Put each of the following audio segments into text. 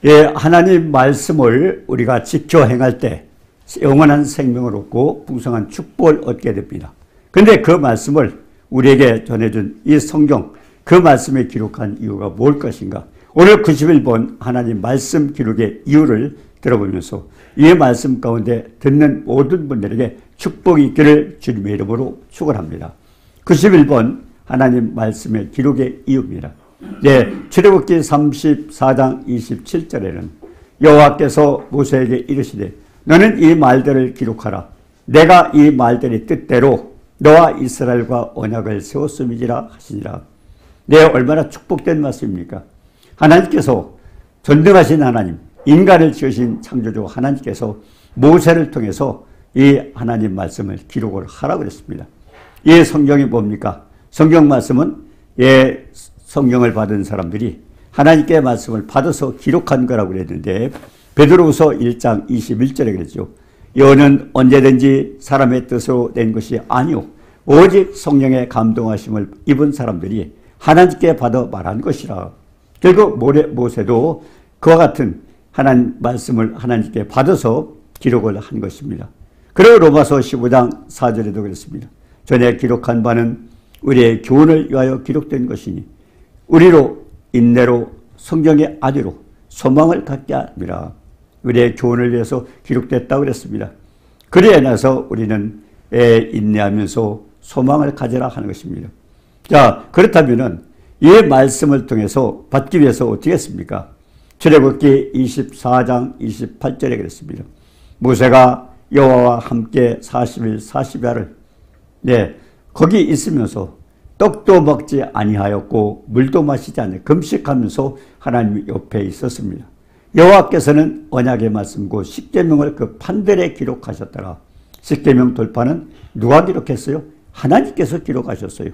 예, 하나님 말씀을 우리가 지켜 행할 때 영원한 생명을 얻고 풍성한 축복을 얻게 됩니다. 그런데 그 말씀을 우리에게 전해준 이 성경, 그 말씀에 기록한 이유가 뭘 것인가? 오늘 91번 하나님 말씀 기록의 이유를 들어보면서 이 말씀 가운데 듣는 모든 분들에게 축복이 있기를 주님의 이름으로 축원합니다. 91번 하나님 말씀의 기록의 이유입니다. 네, 출애굽기 34장 27절에는 여호와께서 모세에게 이르시되 너는 이 말들을 기록하라. 내가 이 말들의 뜻대로 너와 이스라엘과 언약을 세웠음이니라 하시니라. 네, 얼마나 축복된 말씀입니까? 하나님께서 전능하신 하나님, 인간을 지으신 창조주 하나님께서 모세를 통해서 이 하나님 말씀을 기록을 하라고 그랬습니다. 이 성경이 뭡니까? 성경 말씀은 성경을 받은 사람들이 하나님께 말씀을 받아서 기록한 거라고 그랬는데 베드로후서 1장 21절에 그랬죠. 여는 언제든지 사람의 뜻으로 낸 것이 아니오 오직 성령의 감동하심을 입은 사람들이 하나님께 받아 말한 것이라. 결국 모세도 그와 같은 하나님 말씀을 하나님께 받아서 기록을 한 것입니다. 그리고 로마서 15장 4절에도 그랬습니다. 전에 기록한 바는 우리의 교훈을 위하여 기록된 것이니 우리로 인내로 성경의 아들로 소망을 갖게 합니다. 우리의 교훈을 위해서 기록됐다고 그랬습니다. 그래 나서 우리는 인내하면서 소망을 가져라 하는 것입니다. 자, 그렇다면은 이 말씀을 통해서 받기 위해서 어떻게 했습니까? 출애굽기 24장 28절에 그랬습니다. 모세가 여호와와 함께 40일 40야를 거기 있으면서 떡도 먹지 아니하였고 물도 마시지 않아 금식하면서 하나님 옆에 있었습니다. 여호와께서는 언약의 말씀과 십계명을 그 판들에 기록하셨더라. 십계명 돌파는 누가 기록했어요? 하나님께서 기록하셨어요.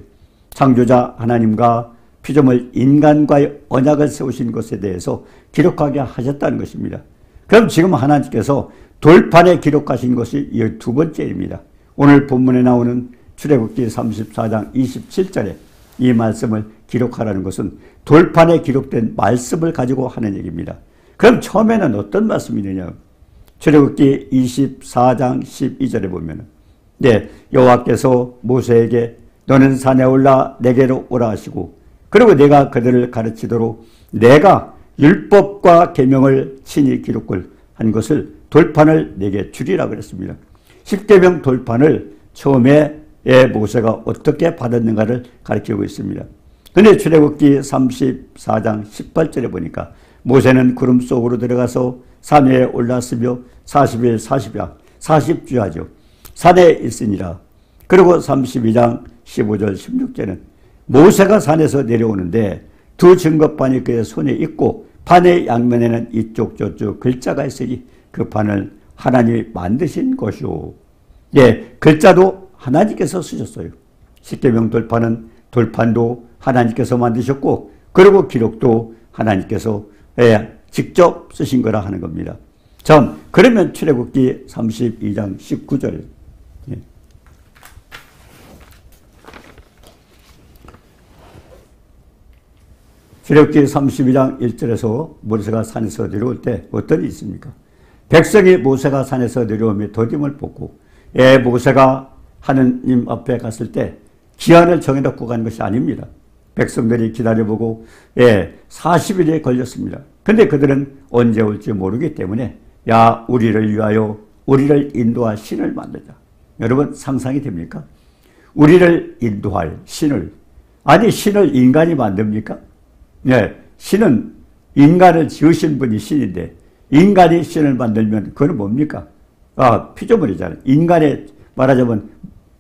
창조자 하나님과 피조물 인간과의 언약을 세우신 것에 대해서 기록하게 하셨다는 것입니다. 그럼 지금 하나님께서 돌판에 기록하신 것이 이 두 번째입니다. 오늘 본문에 나오는 출애굽기 34장 27절에 이 말씀을 기록하라는 것은 돌판에 기록된 말씀을 가지고 하는 얘기입니다. 그럼 처음에는 어떤 말씀이느냐? 출애굽기 24장 12절에 보면 여호와께서 모세에게 너는 산에 올라 내게로 오라 하시고 그리고 내가 그들을 가르치도록 내가 율법과 계명을 친히 기록을 한 것을 돌판을 내게 주리라 그랬습니다. 십계명 돌판을 처음에 모세가 어떻게 받았는가를 가르치고 있습니다. 그런데 출애굽기 34장 18절에 보니까 모세는 구름 속으로 들어가서 산 위에 올랐으며 40일 40야 40주야죠. 산에 있으니라. 그리고 32장 15절 16절은 모세가 산에서 내려오는데 두 증거판이 그의 손에 있고 판의 양면에는 이쪽 저쪽 글자가 있으니 그 판을 하나님이 만드신 것이오. 글자도 하나님께서 쓰셨어요. 십계명 돌판도 하나님께서 만드셨고 그리고 기록도 하나님께서 직접 쓰신 거라 하는 겁니다. 참, 그러면 출애굽기 32장 19절 출애굽기 32장 1절에서 모세가 산에서 내려올 때 어떤 일이 있습니까? 백성이 모세가 산에서 내려오며 더딤을 뽑고 모세가 하느님 앞에 갔을 때 기한을 정해놓고 간 것이 아닙니다. 백성들이 기다려보고 40일이 걸렸습니다. 근데 그들은 언제 올지 모르기 때문에 우리를 위하여 우리를 인도할 신을 만들자. 여러분 상상이 됩니까? 우리를 인도할 신을, 아니 신을 인간이 만듭니까? 신은 인간을 지으신 분이 신인데 인간이 신을 만들면 그건 뭡니까? 피조물이잖아요. 인간의 말하자면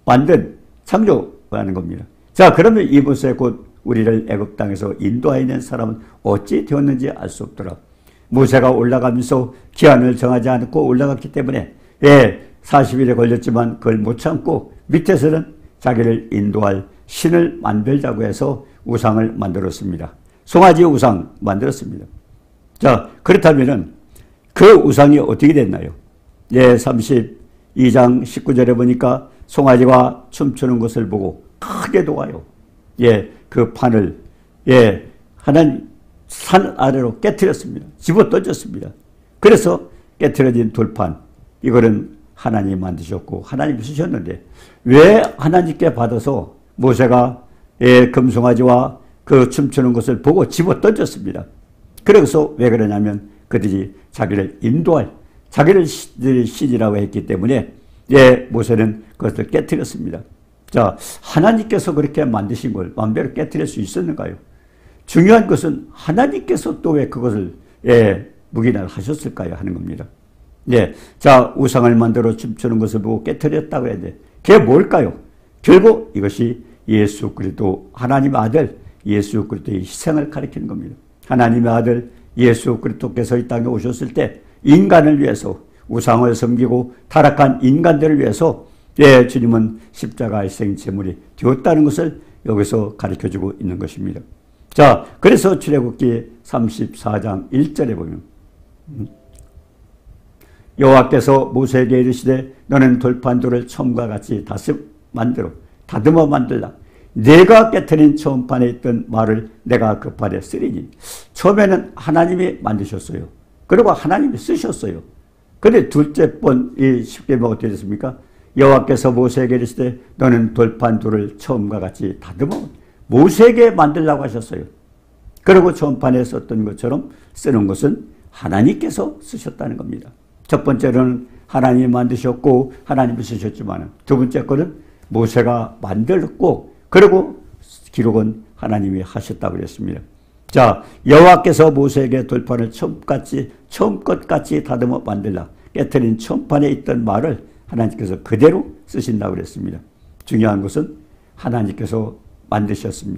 만든 창조하는 겁니다. 자, 그러면 이곳에 곧 우리를 애굽 땅에서 인도하여 있는 사람은 어찌 되었는지 알 수 없더라. 모세가 올라가면서 기한을 정하지 않고 올라갔기 때문에 40일에 걸렸지만 그걸 못 참고 밑에서는 자기를 인도할 신을 만들자고 해서 우상을 만들었습니다. 송아지 우상 만들었습니다. 자, 그렇다면은 그 우상이 어떻게 됐나요? 32장 19절에 보니까 송아지가 춤추는 것을 보고 크게 도와요. 그 판을 하나님 산 아래로 깨트렸습니다. 집어 던졌습니다. 그래서 깨트려진 돌판, 이거는 하나님이 만드셨고 하나님이 쓰셨는데 왜 하나님께 받아서 모세가 금송아지와 그 춤추는 것을 보고 집어 던졌습니다. 그래서 왜 그러냐면 그들이 자기를 인도할, 자기를 신이라고 했기 때문에 모세는 그것을 깨트렸습니다. 자, 하나님께서 그렇게 만드신 걸 마음대로 깨트릴 수 있었는가요? 중요한 것은 하나님께서 또 왜 그것을 묵인을 하셨을까요? 하는 겁니다. 자, 우상을 만들어 춤추는 것을 보고 깨트렸다고 했는데 그게 뭘까요? 결국 이것이 예수 그리스도, 하나님의 아들 예수 그리스도의 희생을 가리키는 겁니다. 하나님의 아들 예수 그리스도께서 이 땅에 오셨을 때 인간을 위해서, 우상을 섬기고 타락한 인간들을 위해서 주님은 십자가 희생 제물이 되었다는 것을 여기서 가르쳐주고 있는 것입니다. 자, 그래서 출애굽기 34장 1절에 보면 여호와께서 모세에게 이르시되 너는 돌판돌을 처음과 같이 다듬어 만들라. 내가 깨트린 처음판에 있던 말을 내가 그 판에 쓰리니. 처음에는 하나님이 만드셨어요. 그리고 하나님이 쓰셨어요. 그런데 둘째 번 이 십계명이 어떻게 됐습니까? 여호와께서 모세에게 이르시되 너는 돌판돌을 처음과 같이 다듬어 모세에게 만들라고 하셨어요. 그리고 처음판에 썼던 것처럼 쓰는 것은 하나님께서 쓰셨다는 겁니다. 첫 번째로는 하나님이 만드셨고 하나님이 쓰셨지만 두 번째 거는 모세가 만들었고 그리고 기록은 하나님이 하셨다고 그랬습니다. 자, 여호와께서 모세에게 돌판을 처음 것같이 다듬어 만들라. 깨트린 처음판에 있던 말을 하나님께서 그대로 쓰신다고 그랬습니다. 중요한 것은 하나님께서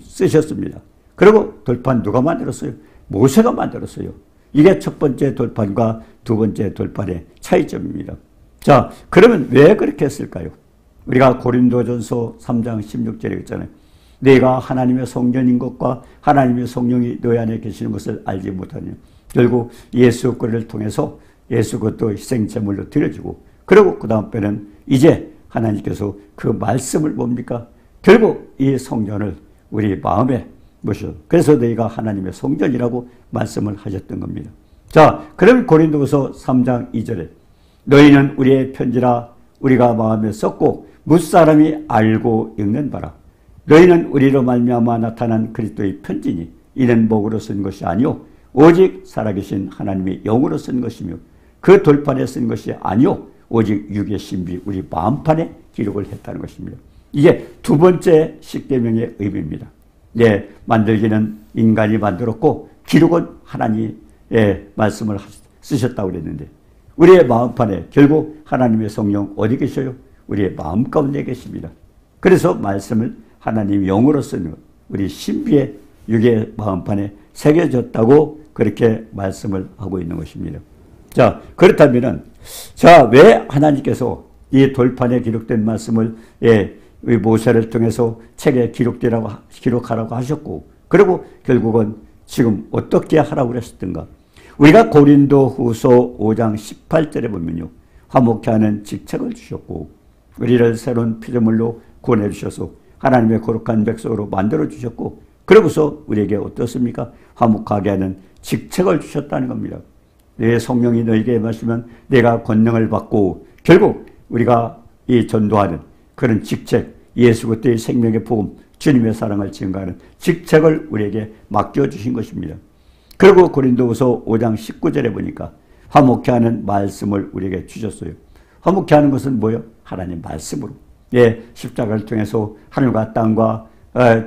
쓰셨습니다. 그리고 돌판 누가 만들었어요? 모세가 만들었어요. 이게 첫 번째 돌판과 두 번째 돌판의 차이점입니다. 자, 그러면 왜 그렇게 했을까요? 우리가 고린도전서 3장 16절에 있잖아요. 내가 하나님의 성전인 것과 하나님의 성령이 너희 안에 계시는 것을 알지 못하냐. 결국 예수 그리스도를 통해서 예수 그리스도 희생제물로 드려지고 그리고 그 다음 때는 이제 하나님께서 그 말씀을 뭡니까? 결국 이 성전을 우리 마음에 모셔. 그래서 너희가 하나님의 성전이라고 말씀을 하셨던 겁니다. 자, 그럼 고린도후서 3장 2절에 너희는 우리의 편지라 우리가 마음에 썼고 무사람이 알고 읽는 바라. 너희는 우리로 말미암아 나타난 그리스도의 편지니 이는 목으로 쓴 것이 아니요 오직 살아계신 하나님의 영으로 쓴 것이며 그 돌판에 쓴 것이 아니요 오직 육의 신비 우리 마음판에 기록을 했다는 것입니다. 이게 두 번째 십계명의 의미입니다. 만들기는 인간이 만들었고 기록은 하나님의 말씀을 쓰셨다고 그랬는데 우리의 마음판에 결국 하나님의 성령 어디 계셔요? 우리의 마음 가운데 계십니다. 그래서 말씀을 하나님 영으로 쓰는 우리 신비의 육의 마음판에 새겨졌다고 그렇게 말씀을 하고 있는 것입니다. 자, 그렇다면은 왜 하나님께서 이 돌판에 기록된 말씀을 모세를 통해서 책에 기록하라고 하셨고 그리고 결국은 지금 어떻게 하라고 그랬었던가? 우리가 고린도후서 5장 18절에 보면요. 화목케 하는 직책을 주셨고 우리를 새로운 피조물로 구원해 주셔서 하나님의 거룩한 백성으로 만들어 주셨고 그러고서 우리에게 어떻습니까? 화목하게 하는 직책을 주셨다는 겁니다. 내 성령이 너에게 임하시면 내가 권능을 받고 결국 우리가 이 전도하는 그런 직책, 예수 그리스도의 생명의 복음, 주님의 사랑을 증거하는 직책을 우리에게 맡겨주신 것입니다. 그리고 고린도후서 5장 19절에 보니까 화목케 하는 말씀을 우리에게 주셨어요. 화목케 하는 것은 뭐예요? 하나님 말씀으로. 십자가를 통해서 하늘과 땅과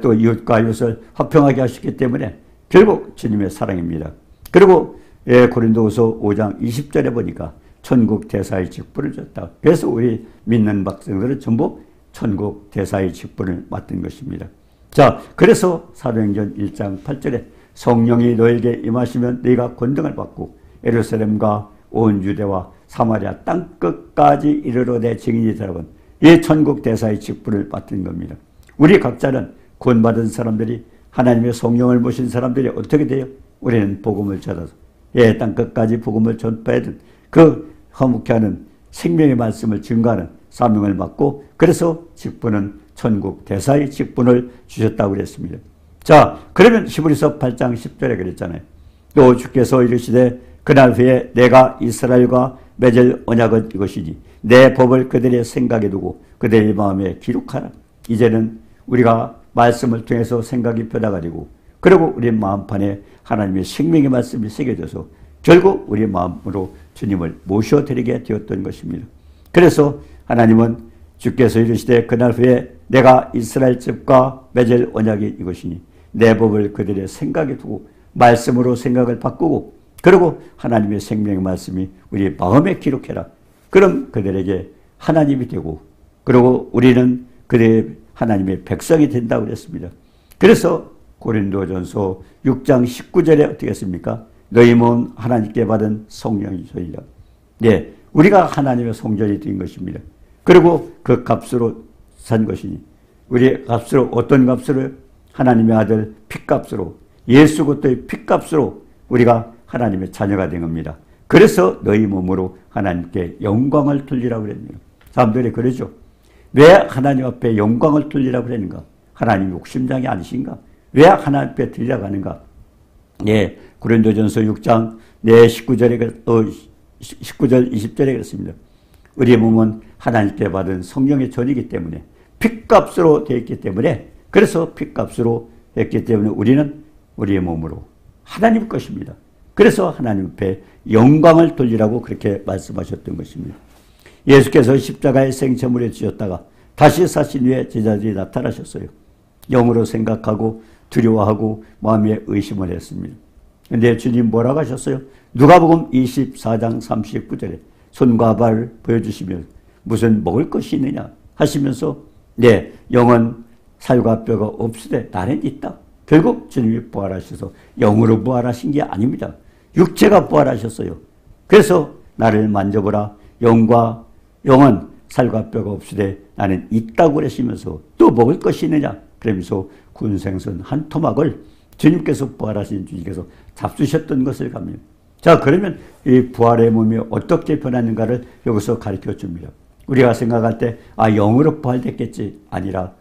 또 이웃과 이웃을 화평하게 하셨기 때문에 결국 주님의 사랑입니다. 그리고 고린도후서 5장 20절에 보니까 천국 대사의 직분을 줬다. 그래서 우리 믿는 백성들은 전부 천국 대사의 직분을 맡은 것입니다. 자, 그래서 사도행전 1장 8절에 성령이 너에게 임하시면 너희가 권능을 받고 예루살렘과 온 유대와 사마리아 땅끝까지 이르러 내 증인이 되라고 이 천국 대사의 직분을 맡은 겁니다. 우리 각자는 구원받은 사람들이 하나님의 성령을 모신 사람들이 어떻게 돼요? 우리는 복음을 전해서 땅끝까지 복음을 전파하는 그 화목케 하는 생명의 말씀을 증거하는 사명을 맡고 그래서 직분은 천국 대사의 직분을 주셨다고 그랬습니다. 자, 그러면 히브리서 8장 10절에 그랬잖아요. 또 주께서 이르시되 그날 후에 내가 이스라엘과 맺을 언약은 이것이니 내 법을 그들의 생각에 두고 그들의 마음에 기록하라. 이제는 우리가 말씀을 통해서 생각이 변화가 되고 그리고 우리 마음판에 하나님의 생명의 말씀이 새겨져서 결국 우리 마음으로 주님을 모셔드리게 되었던 것입니다. 그래서 하나님은 주께서 이르시되 그날 후에 내가 이스라엘 집과 맺을 언약이 이것이니 내 법을 그들의 생각에 두고 말씀으로 생각을 바꾸고 그리고 하나님의 생명의 말씀이 우리 마음에 기록해라. 그럼 그들에게 하나님이 되고 그리고 우리는 그들의 하나님의 백성이 된다고 그랬습니다. 그래서 고린도전서 6장 19절에 어떻게 했습니까? 너희 몸은 하나님께 받은 성령이소이다. 네, 우리가 하나님의 성전이 된 것입니다. 그리고 그 값으로 산 것이니 우리의 값으로 어떤 값으로? 하나님의 아들 핏값으로 예수 그리스도의 핏값으로 우리가 하나님의 자녀가 된 겁니다. 그래서 너희 몸으로 하나님께 영광을 돌리라고 그랬네요. 사람들이 그러죠. 왜 하나님 앞에 영광을 돌리라고 그랬는가? 하나님 욕심장이 아니신가? 왜 하나님 앞에 드리라고 하는가? 네, 고린도전서 6장 19절 20절에 그랬습니다. 우리의 몸은 하나님께 받은 성령의 전이기 때문에 핏값으로 되어 있기 때문에 그래서 핏값으로 했기 때문에 우리는 우리의 몸으로 하나님 것입니다. 그래서 하나님 앞에 영광을 돌리라고 그렇게 말씀하셨던 것입니다. 예수께서 십자가의 생체물에 지었다가 다시 사신 후에 제자들이 나타나셨어요. 영으로 생각하고 두려워하고 마음에 의심을 했습니다. 그런데 주님 뭐라고 하셨어요? 누가복음 24장 39절에 손과 발을 보여주시며 무슨 먹을 것이 있느냐 하시면서 네, 영은 살과 뼈가 없으되 나는 있다. 결국 주님이 부활하셔서 영으로 부활하신 게 아닙니다. 육체가 부활하셨어요. 그래서 나를 만져보라. 영은 살과 뼈가 없으되 나는 있다고 그러시면서 또 먹을 것이 있느냐 그러면서 구운 생선 한 토막을 주님께서 부활하신 주님께서 잡수셨던 것을 갑니다. 자, 그러면 이 부활의 몸이 어떻게 변하는가를 여기서 가르쳐 줍니다. 우리가 생각할 때 영으로 부활됐겠지 아니라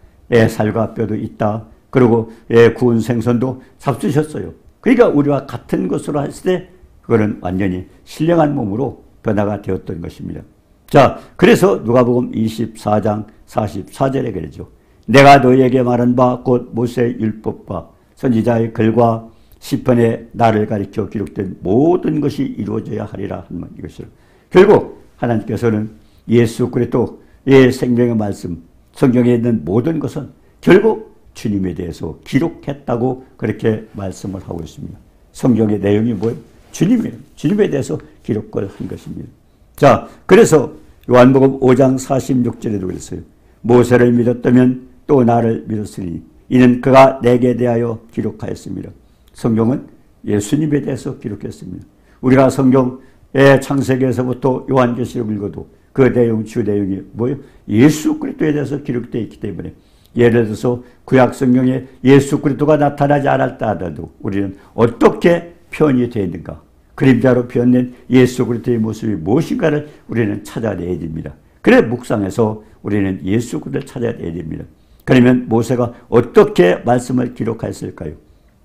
살과 뼈도 있다. 그리고 구운 생선도 잡수셨어요. 그러니까 우리와 같은 것으로 했을 때 그거는 완전히 신령한 몸으로 변화가 되었던 것입니다. 자, 그래서 누가복음 24장 44절에 그러죠. 내가 너희에게 말한 바 곧 모세의 율법과 선지자의 글과 시편에 나를 가리켜 기록된 모든 것이 이루어져야 하리라 한 이것이라. 결국 하나님께서는 예수 그리스도의 생명의 말씀, 성경에 있는 모든 것은 결국 주님에 대해서 기록했다고 그렇게 말씀을 하고 있습니다. 성경의 내용이 뭐예요? 주님이에요. 주님에 대해서 기록을 한 것입니다. 자, 그래서 요한복음 5장 46절에도 그랬어요. 모세를 믿었다면 또 나를 믿었으니 이는 그가 내게 대하여 기록하였습니다. 성경은 예수님에 대해서 기록했습니다. 우리가 성경의 창세기에서부터 요한계시록 읽어도 그 내용, 주 내용이 뭐예요? 예수 그리스도에 대해서 기록되어 있기 때문에 예를 들어서 구약 성경에 예수 그리스도가 나타나지 않았다 하더라도 우리는 어떻게 표현이 되어 있는가? 그림자로 표현된 예수 그리스도의 모습이 무엇인가를 우리는 찾아내야 됩니다. 그래 묵상해서 우리는 예수 그리스도를 찾아내야 됩니다. 그러면 모세가 어떻게 말씀을 기록했을까요?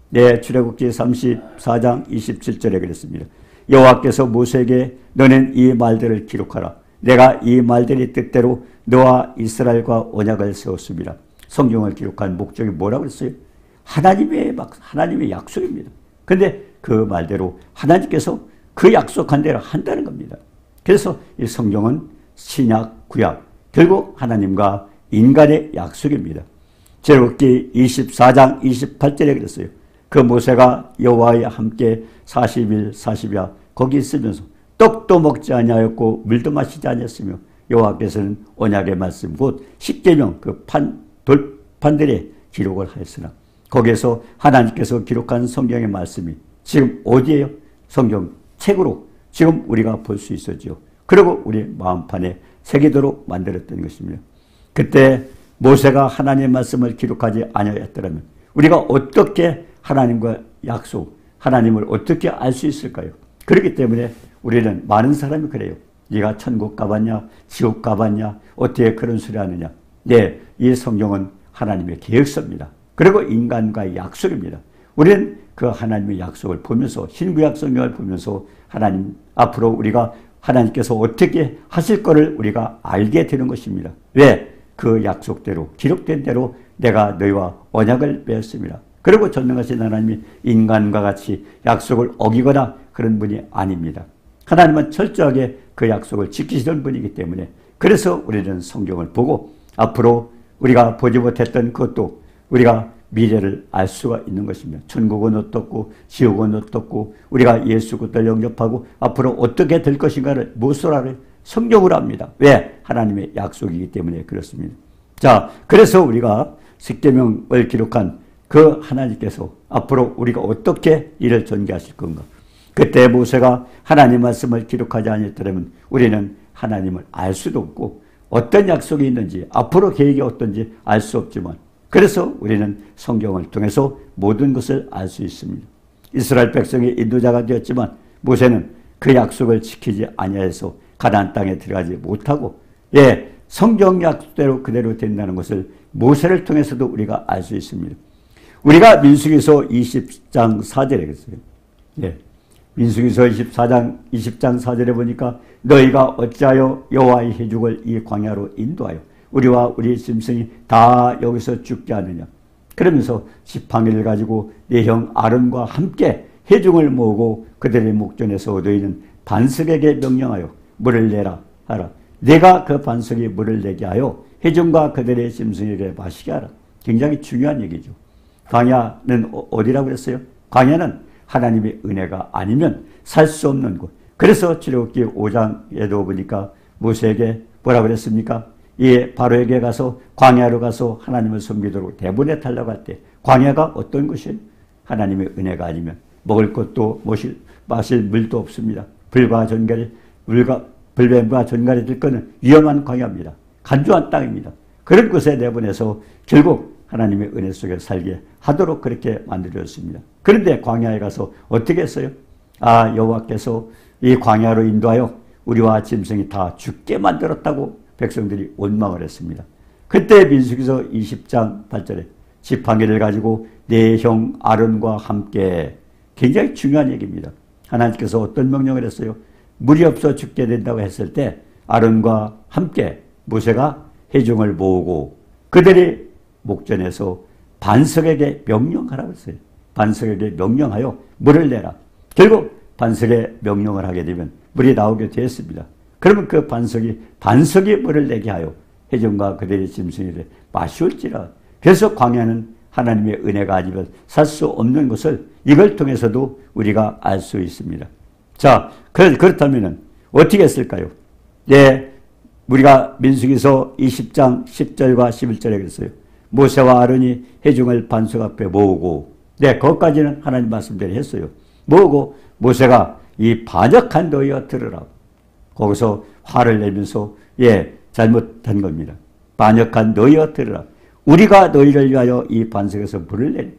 네, 출애굽기 34장 27절에 그랬습니다. 여호와께서 모세에게 너는 이 말들을 기록하라. 내가 이 말들의 뜻대로 너와 이스라엘과 언약을 세웠습니다. 성경을 기록한 목적이 뭐라고 했어요? 하나님의 약속입니다. 그런데 그 말대로 하나님께서 그 약속한 대로 한다는 겁니다. 그래서 이 성경은 신약, 구약, 결국 하나님과 인간의 약속입니다. 출애굽기 24장 28절에 그랬어요. 그 모세가 여호와와 함께 40일 40야 거기 있으면서 떡도 먹지 아니하였고 물도 마시지 아니했으며 여호와께서는 언약의 말씀 곧 십계명 그 돌판들에 기록을 하였으나 거기에서 하나님께서 기록한 성경의 말씀이 지금 어디에요? 성경 책으로 지금 우리가 볼 수 있었죠. 그리고 우리 마음판에 새기도록 만들었던 것입니다. 그때 모세가 하나님의 말씀을 기록하지 아니하였더라면 우리가 어떻게 하나님과 약속, 하나님을 어떻게 알 수 있을까요? 그렇기 때문에 우리는 많은 사람이 그래요. 네가 천국 가봤냐? 지옥 가봤냐? 어떻게 그런 소리 하느냐? 네, 이 성경은 하나님의 계획서입니다. 그리고 인간과의 약속입니다. 우리는 그 하나님의 약속을 보면서 신구약 성경을 보면서 하나님 앞으로 우리가 하나님께서 어떻게 하실 것을 우리가 알게 되는 것입니다. 왜? 그 약속대로 기록된 대로 내가 너희와 언약을 맺었습니다. 그리고 전능하신 하나님이 인간과 같이 약속을 어기거나 그런 분이 아닙니다. 하나님은 철저하게 그 약속을 지키시는 분이기 때문에 그래서 우리는 성경을 보고 앞으로 우리가 보지 못했던 그것도 우리가 미래를 알 수가 있는 것입니다. 천국은 어떻고 지옥은 어떻고 우리가 예수 그리스도를 영접하고 앞으로 어떻게 될 것인가를 무엇을 성경으로 합니다. 왜? 하나님의 약속이기 때문에 그렇습니다. 자, 그래서 우리가 십계명을 기록한 그 하나님께서 앞으로 우리가 어떻게 이를 전개하실 건가? 그때 모세가 하나님 말씀을 기록하지 않았더라면 우리는 하나님을 알 수도 없고 어떤 약속이 있는지 앞으로 계획이 어떤지 알 수 없지만 그래서 우리는 성경을 통해서 모든 것을 알 수 있습니다. 이스라엘 백성의 인도자가 되었지만 모세는 그 약속을 지키지 아니하여서 가나안 땅에 들어가지 못하고 성경 약속대로 그대로 된다는 것을 모세를 통해서도 우리가 알 수 있습니다. 우리가 민수기서 20장 4절에 그랬어요. 민수기서 20장 4절에 보니까 너희가 어찌하여 여호와의 회중을 이 광야로 인도하여 우리와 우리 짐승이 다 여기서 죽게 하느냐. 그러면서 지팡이를 가지고 네 형 아론과 함께 회중을 모으고 그들의 목전에서 너희는 반석에게 명령하여 물을 내라 하라. 내가 그 반석에 물을 내게 하여 회중과 그들의 짐승에게 마시게 하라. 굉장히 중요한 얘기죠. 광야는 어디라고 그랬어요? 광야는 하나님의 은혜가 아니면 살 수 없는 곳. 그래서 출애굽기 5장에도 보니까 모세에게 뭐라고 그랬습니까? 바로에게 가서 광야로 가서 하나님을 섬기도록 대본에 달라고 할 때 광야가 어떤 것이에요? 하나님의 은혜가 아니면 먹을 것도 마실 물도 없습니다. 불뱀과 전갈이 될 것은 위험한 광야입니다. 간주한 땅입니다. 그런 곳에 내보내서 결국 하나님의 은혜 속에 살게 하도록 그렇게 만들어졌습니다. 그런데 광야에 가서 어떻게 했어요? 여호와께서 이 광야로 인도하여 우리와 짐승이 다 죽게 만들었다고 백성들이 원망을 했습니다. 그때 민수기서 20장 8절에 지팡이를 가지고 네 형 아론과 함께 굉장히 중요한 얘기입니다. 하나님께서 어떤 명령을 했어요? 물이 없어 죽게 된다고 했을 때 아론과 함께 모세가 회중을 모으고 그들이 목전에서 반석에게 명령하라고 했어요. 반석에게 명령하여 물을 내라. 결국 반석에 명령을 하게 되면 물이 나오게 되었습니다. 그러면 그 반석이 물을 내게 하여 회중과 그들의 짐승이를 마시올지라. 그래서 광야는 하나님의 은혜가 아니면 살 수 없는 것을 이걸 통해서도 우리가 알 수 있습니다. 자, 그렇다면 어떻게 했을까요? 우리가 민수기서 20장 10절과 11절에 그랬어요. 모세와 아론이 회중을 반석 앞에 모으고 거기까지는 하나님 말씀대로 했어요. 모으고 모세가 이 반역한 너희여 들으라. 거기서 화를 내면서 잘못한 겁니다. 반역한 너희여 들으라. 우리가 너희를 위하여 이 반석에서 물을 내라.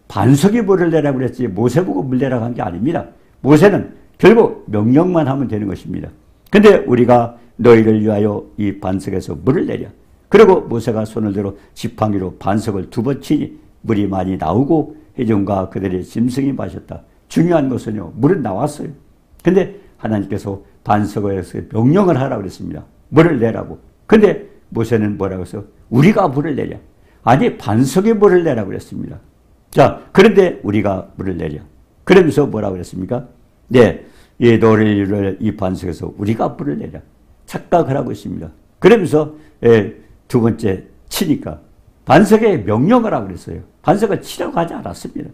반석이 물을 내라고 그랬지 모세 보고 물 내라고 한 게 아닙니다. 모세는 결국 명령만 하면 되는 것입니다. 근데 우리가 너희를 위하여 이 반석에서 물을 내랴. 그리고 모세가 손을 들어 지팡이로 반석을 2번 치니 물이 많이 나오고 회중과 그들의 짐승이 마셨다. 중요한 것은요, 물은 나왔어요. 근데 하나님께서 반석에서 명령을 하라고 그랬습니다. 물을 내라고. 근데 모세는 뭐라고 해서 우리가 물을 내랴. 아니, 반석에 물을 내라고 그랬습니다. 자, 그런데 우리가 물을 내랴. 그러면서 뭐라고 그랬습니까? 너를 이 반석에서 우리가 물을 내랴. 착각을 하고 있습니다. 그러면서 2번째 치니까 반석에 명령을 하고 그랬어요. 반석을 치라고 하지 않았습니다.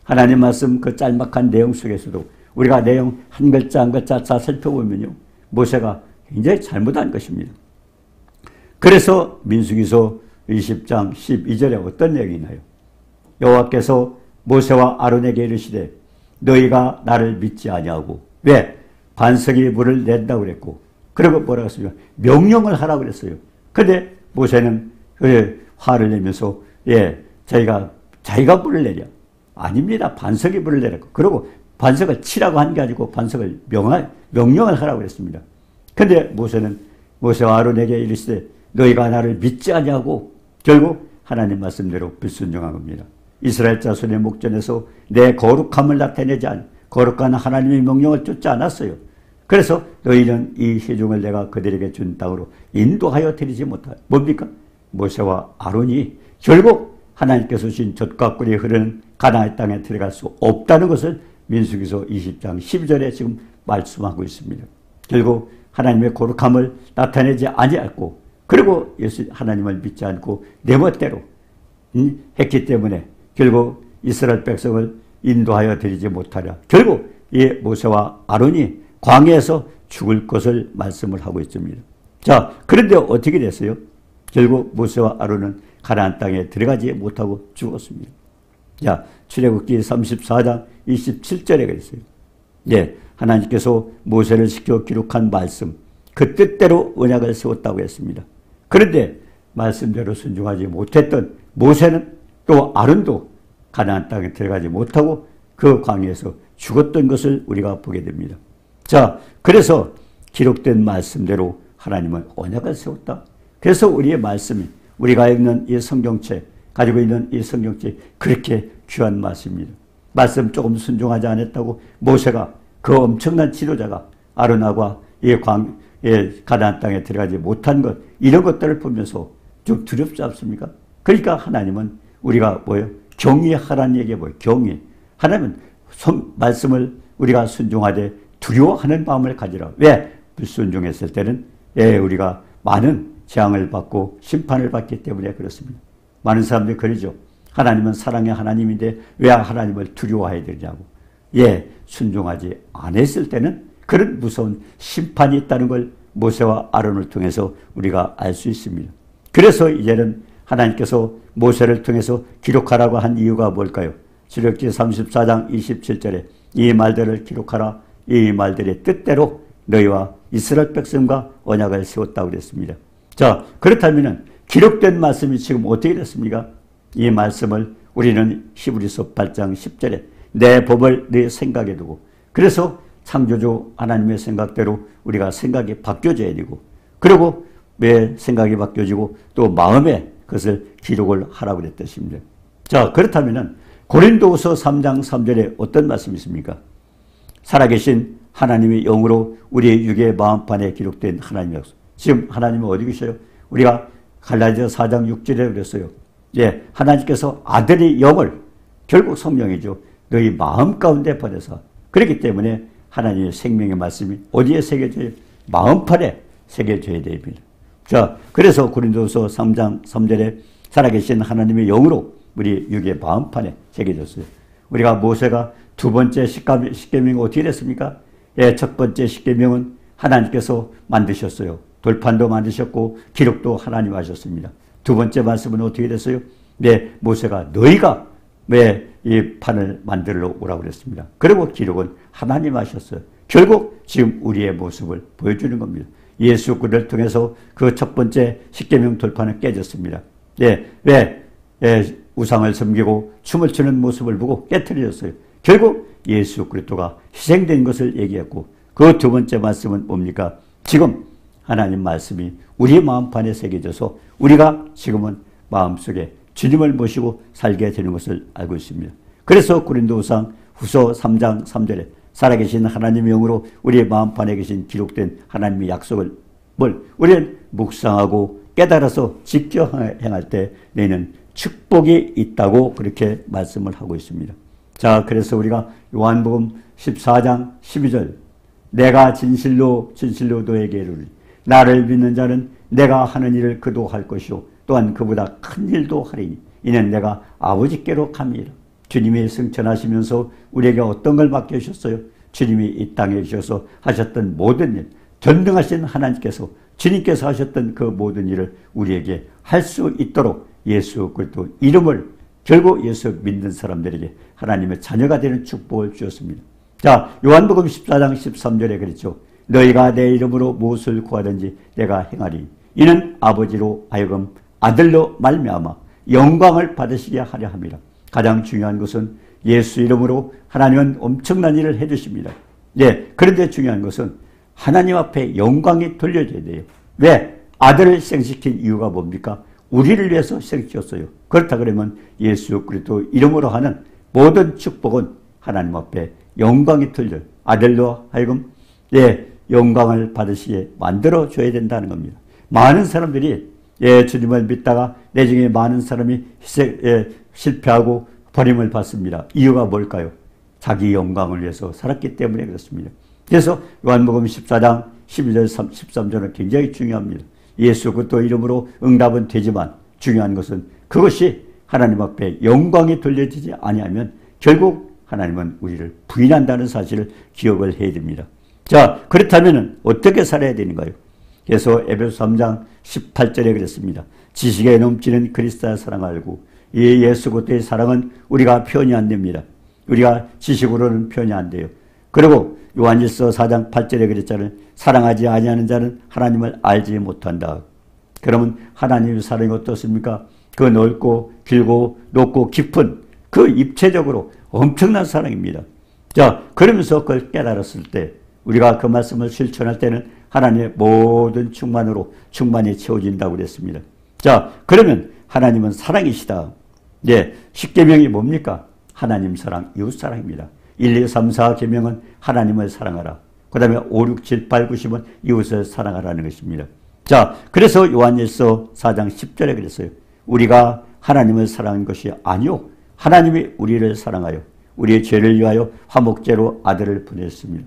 하나님 말씀 그 짤막한 내용 속에서도 우리가 내용 한 글자 한 글자 다 살펴보면요, 모세가 굉장히 잘못한 것입니다. 그래서 민수기서 20장 12절에 어떤 얘기 있나요? 여호와께서 모세와 아론에게 이르시되 너희가 나를 믿지 아니하고 왜? 반석이 물을 낸다고 그랬고 그리고 뭐라고 했습니까? 명령을 하라고 그랬어요. 근데 모세는 화를 내면서 자기가 물을 내랴. 아닙니다. 반석이 물을 내라고. 그리고 반석을 치라고 한 게 아니고 반석을 명령을 하라고 그랬습니다. 근데 모세는 모세와 아론에게 이르시되 너희가 나를 믿지 아니하고 결국 하나님 말씀대로 불순종한 겁니다. 이스라엘 자손의 목전에서 내 거룩함을 나타내지 않 거룩한 하나님의 명령을 쫓지 않았어요. 그래서 너희는 이 회중을 내가 그들에게 준 땅으로 인도하여 드리지 못하여 뭡니까? 모세와 아론이 결국 하나님께서 주신 젖과 꿀이 흐르는 가나안 땅에 들어갈 수 없다는 것을 민수기서 20장 12절에 지금 말씀하고 있습니다. 결국 하나님의 거룩함을 나타내지 아니하고 그리고 예수 하나님을 믿지 않고 내 멋대로 했기 때문에 결국 이스라엘 백성을 인도하여 드리지 못하려 결국 이 모세와 아론이 광야에서 죽을 것을 말씀을 하고 있습니다. 자, 그런데 어떻게 됐어요? 결국 모세와 아론은 가나안 땅에 들어가지 못하고 죽었습니다. 자, 출애굽기 34장 27절에 그랬어요. 예, 하나님께서 모세를 시켜 기록한 말씀, 그 뜻대로 언약을 세웠다고 했습니다. 그런데 말씀대로 순종하지 못했던 모세는 또 아론도 가나안 땅에 들어가지 못하고 그 광야에서 죽었던 것을 우리가 보게 됩니다. 자, 그래서 기록된 말씀대로 하나님은 언약을 세웠다. 그래서 우리의 말씀이 우리가 읽는 이 성경책, 가지고 있는 이 성경책 그렇게 귀한 말씀입니다. 말씀 조금 순종하지 않았다고 모세가 그 엄청난 지도자가 아론하고 이 가나안 땅에 들어가지 못한 것 이런 것들을 보면서 좀 두렵지 않습니까? 그러니까 하나님은 우리가 뭐예요? 경외하라는 얘기가 뭐예요? 경외. 하나님은 말씀을 우리가 순종하되 두려워하는 마음을 가지라. 왜? 불순종했을 때는 우리가 많은 재앙을 받고 심판을 받기 때문에 그렇습니다. 많은 사람들이 그러죠. 하나님은 사랑의 하나님인데 왜 하나님을 두려워해야 되냐고. 순종하지 않았을 때는 그런 무서운 심판이 있다는 걸 모세와 아론을 통해서 우리가 알 수 있습니다. 그래서 이제는 하나님께서 모세를 통해서 기록하라고 한 이유가 뭘까요? 출애굽기 34장 27절에 이 말들을 기록하라. 이 말들의 뜻대로 너희와 이스라엘 백성과 언약을 세웠다고 그랬습니다. 자, 그렇다면 기록된 말씀이 지금 어떻게 됐습니까? 이 말씀을 우리는 히브리서 8장 10절에 내 법을 네 생각에 두고 그래서 창조주 하나님의 생각대로 우리가 생각이 바뀌어져야 되고 그리고 왜 생각이 바뀌어지고 또 마음에 그것을 기록을 하라고 그랬듯입니다. 자, 그렇다면 고린도후서 3장 3절에 어떤 말씀이 있습니까? 살아계신 하나님의 영으로 우리의 육의 마음판에 기록된 하나님의 약속. 지금 하나님은 어디 계셔요? 우리가 갈라디아 4장 6절에 그랬어요. 하나님께서 아들의 영을 결국 성령이죠. 너희 마음 가운데 보내서 그렇기 때문에 하나님의 생명의 말씀이 어디에 새겨져요? 마음판에 새겨져야 됩니다. 자, 그래서 고린도서 3장 3절에 살아계신 하나님의 영으로 우리 육의 마음판에 새겨졌어요. 우리가 모세가 두 번째 십계명이 어떻게 됐습니까? 첫 번째 십계명은 하나님께서 만드셨어요. 돌판도 만드셨고 기록도 하나님 하셨습니다. 두 번째 말씀은 어떻게 됐어요? 모세가 너희가 왜 이 판을 만들어 오라고 그랬습니다. 그리고 기록은 하나님 하셨어요. 결국 지금 우리의 모습을 보여주는 겁니다. 예수 그리스도를 통해서 그 첫 번째 십계명 돌판은 깨졌습니다. 왜? 우상을 섬기고 춤을 추는 모습을 보고 깨트려졌어요. 결국 예수 그리스도가 희생된 것을 얘기했고 그 두 번째 말씀은 뭡니까? 지금 하나님 말씀이 우리 마음판에 새겨져서 우리가 지금은 마음속에 주님을 모시고 살게 되는 것을 알고 있습니다. 그래서 고린도후서 3장 3절에 살아계신 하나님의 영으로 우리의 마음판에 계신 기록된 하나님의 약속을 우리는 묵상하고 깨달아서 지켜 행할 때 너희는 축복이 있다고 그렇게 말씀을 하고 있습니다. 자, 그래서 우리가 요한복음 14장 12절 내가 진실로 너에게 이르노니 나를 믿는 자는 내가 하는 일을 그도 할 것이요 또한 그보다 큰 일도 하리니 이는 내가 아버지께로 감이라. 주님이 승천하시면서 우리에게 어떤 걸 맡겨주셨어요? 주님이 이 땅에 계셔서 하셨던 모든 일, 전능하신 하나님께서 주님께서 하셨던 그 모든 일을 우리에게 할 수 있도록 예수 그리스도 이름을 결국 예수 믿는 사람들에게 하나님의 자녀가 되는 축복을 주셨습니다. 자, 요한복음 14장 13절에 그랬죠. 너희가 내 이름으로 무엇을 구하든지 내가 행하리. 이는 아버지로 하여금 아들로 말미암아 영광을 받으시게 하려 함이라. 가장 중요한 것은 예수 이름으로 하나님은 엄청난 일을 해주십니다. 그런데 중요한 것은 하나님 앞에 영광이 돌려져야 돼요. 왜? 아들을 희생시킨 이유가 뭡니까? 우리를 위해서 희생시켰어요. 그렇다 그러면 예수 그리스도 이름으로 하는 모든 축복은 하나님 앞에 영광이 틀려 아들로 하여금 영광을 받으시게 만들어줘야 된다는 겁니다. 많은 사람들이 주님을 믿다가 내중에 많은 사람이 실패하고 버림을 받습니다. 이유가 뭘까요? 자기 영광을 위해서 살았기 때문에 그렇습니다. 그래서 요한복음 14장 12절 13절은 굉장히 중요합니다. 예수 그리스도 이름으로 응답은 되지만 중요한 것은 그것이 하나님 앞에 영광이 돌려지지 아니하면 결국 하나님은 우리를 부인한다는 사실을 기억을 해야 됩니다. 자, 그렇다면 어떻게 살아야 되는가요? 그래서 에베소 3장 18절에 그랬습니다. 지식에 넘치는 그리스도의 사랑을 알고 이 예수 그리스도의 사랑은 우리가 표현이 안 됩니다. 우리가 지식으로는 표현이 안 돼요. 그리고 요한일서 4장 8절에 그랬잖아요. 사랑하지 아니하는 자는 하나님을 알지 못한다. 그러면 하나님의 사랑이 어떻습니까? 그 넓고 길고 높고 깊은 그 입체적으로 엄청난 사랑입니다. 자, 그러면서 그걸 깨달았을 때 우리가 그 말씀을 실천할 때는 하나님의 모든 충만으로 충만히 채워진다고 그랬습니다. 자, 그러면 하나님은 사랑이시다. 십계명이 뭡니까? 하나님 사랑, 이웃 사랑입니다. 1, 2, 3, 4 계명은 하나님을 사랑하라. 그 다음에 5, 6, 7, 8, 90은 이웃을 사랑하라는 것입니다. 자, 그래서 요한일서 4장 10절에 그랬어요. 우리가 하나님을 사랑한 것이 아니요 하나님이 우리를 사랑하여 우리의 죄를 위하여 화목제로 아들을 보냈습니다.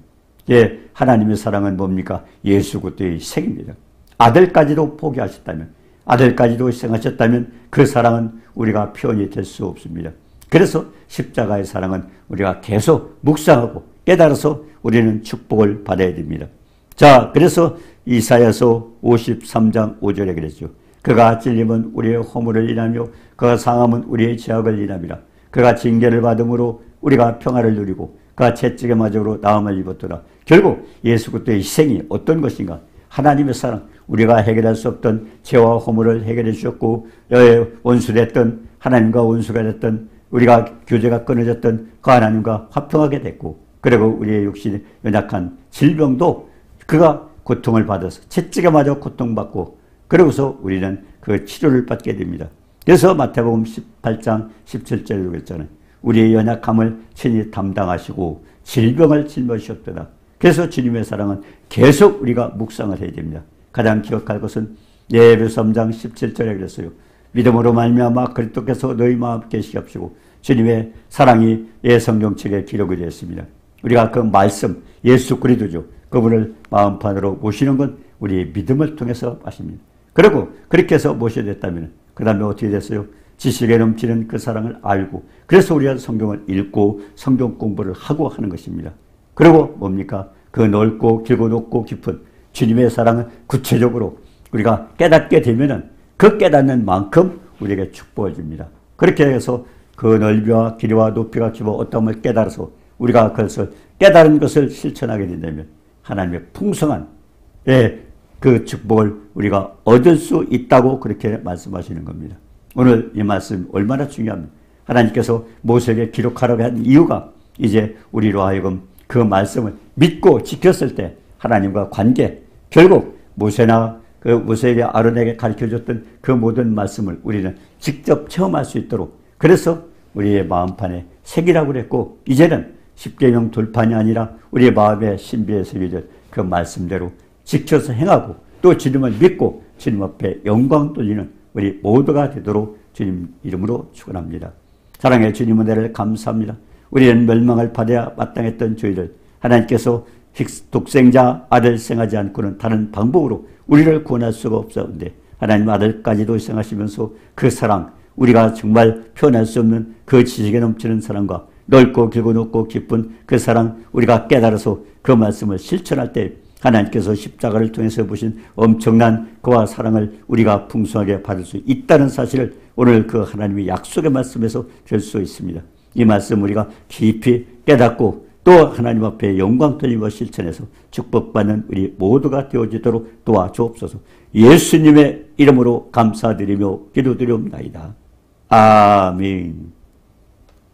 하나님의 사랑은 뭡니까? 예수 그리스도의 희생입니다. 아들까지도 포기하셨다면, 아들까지도 희생하셨다면 그 사랑은 우리가 표현이 될 수 없습니다. 그래서 십자가의 사랑은 우리가 계속 묵상하고 깨달아서 우리는 축복을 받아야 됩니다. 자, 그래서 이사야서 53장 5절에 그랬죠. 그가 찔림은 우리의 허물을 인하며 그가 상함은 우리의 죄악을 인함이라. 그가 징계를 받음으로 우리가 평화를 누리고 그가 채찍의 마적으로 나음을 입었더라. 결국 예수 그리스도의 희생이 어떤 것인가? 하나님의 사랑, 우리가 해결할 수 없던 죄와 허물을 해결해 주셨고 원수됐던 하나님과 원수가 됐던 우리가 교제가 끊어졌던 그 하나님과 화평하게 됐고 그리고 우리의 육신이 연약한 질병도 그가 고통을 받아서 채찍에 맞아 고통받고 그러고서 우리는 그 치료를 받게 됩니다. 그래서 마태복음 18장 17절에 그랬잖아요. 우리의 연약함을 친히 담당하시고 질병을 짊어지셨더라. 그래서 주님의 사랑은 계속 우리가 묵상을 해야 됩니다. 가장 기억할 것은 에베소 3장 17절에 그랬어요. 믿음으로 말미암아 그리스도께서 너희 마음 계시게 하시고 주님의 사랑이 성경책에 기록이 되었습니다. 우리가 그 말씀 예수 그리스도죠. 그분을 마음판으로 모시는 건 우리의 믿음을 통해서 마십니다. 그리고 그렇게 해서 모셔야 됐다면 그 다음에 어떻게 됐어요? 지식에 넘치는 그 사랑을 알고 그래서 우리가 성경을 읽고 성경 공부를 하고 하는 것입니다. 그리고 뭡니까? 그 넓고 길고 높고 깊은 주님의 사랑은 구체적으로 우리가 깨닫게 되면은 그 깨닫는 만큼 우리에게 축복을 줍니다. 그렇게 해서 그 넓이와 길이와 높이가 깊어 어떠함을 깨달아서 우리가 그것을 깨달은 것을 실천하게 된다면 하나님의 풍성한 그 축복을 우리가 얻을 수 있다고 그렇게 말씀하시는 겁니다. 오늘 이 말씀 얼마나 중요합니까? 하나님께서 모세에게 기록하라고 한 이유가 이제 우리로 하여금 그 말씀을 믿고 지켰을 때 하나님과 관계, 결국 모세나 그 모세에게 아론에게 가르쳐줬던 그 모든 말씀을 우리는 직접 체험할 수 있도록 그래서 우리의 마음판에 새기라고 그랬고 이제는 십계명 돌판이 아니라 우리의 마음의 신비에 새겨질 그 말씀대로 지켜서 행하고 또 주님을 믿고 주님 앞에 영광 돌리는 우리 모두가 되도록 주님 이름으로 축원합니다. 사랑의 주님 은혜를 감사합니다. 우리는 멸망을 받아야 마땅했던 저희를 하나님께서 독생자 아들 생하지 않고는 다른 방법으로 우리를 구원할 수가 없었는데 하나님 아들까지도 희생하시면서 그 사랑 우리가 정말 표현할 수 없는 그 지식에 넘치는 사랑과 넓고 길고 높고 깊은 그 사랑 우리가 깨달아서 그 말씀을 실천할 때 하나님께서 십자가를 통해서 보신 엄청난 그와 사랑을 우리가 풍성하게 받을 수 있다는 사실을 오늘 그 하나님의 약속의 말씀에서 될 수 있습니다. 이 말씀 우리가 깊이 깨닫고 또 하나님 앞에 영광 돌리며 실천해서 축복받는 우리 모두가 되어지도록 도와주옵소서. 예수님의 이름으로 감사드리며 기도드리옵나이다. 아멘.